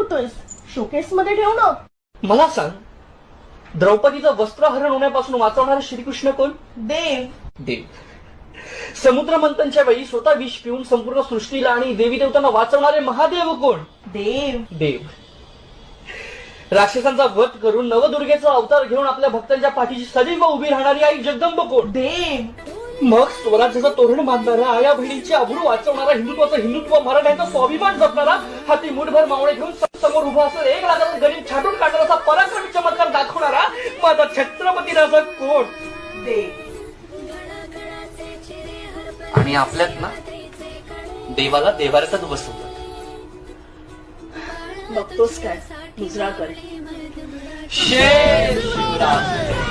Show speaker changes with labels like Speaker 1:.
Speaker 1: करतोयस? शोकेस मध्ये ठेव ना.
Speaker 2: मला सांग, द्रौपदीचं वस्त्रहरण होण्यापासून वाचवणारे श्रीकृष्ण कोण?
Speaker 1: देव.
Speaker 2: देव. समुद्र मंथनच्या वेळी स्वतः विष पिऊन संपूर्ण सृष्टीला आणि देवी देवतांना वाचवणारे महादेव कोण?
Speaker 1: देव.
Speaker 2: देव. राक्षसांचा वध करून नवदुर्गेचा अवतार घेऊन आपल्या भक्तांच्या पाठीशी सदैव उभी राहणारी आई जगदंब कोण?
Speaker 1: देव.
Speaker 2: मग स्वराज्याचं तोरण बांधणारा, आया बहिणीची आबरू वाचवणारा, हिंदुत्वाचं हिंदुत्व, मराठ्यांचा स्वाभिमान जपणारा, हाती मुठभर मावळे घेऊन समोर उभा असं 1 लाखाचं गरीब छाटून काढणारा पराक्रमी चमत्कार दाखवणारा माझा छत्रपती राजा कोण?
Speaker 1: देव.
Speaker 2: आणि आपल्यात ना देवाला देवाऱ्यातच बसवतात.
Speaker 1: बघतोस काय मुजरा कर.
Speaker 2: जय शिवराज.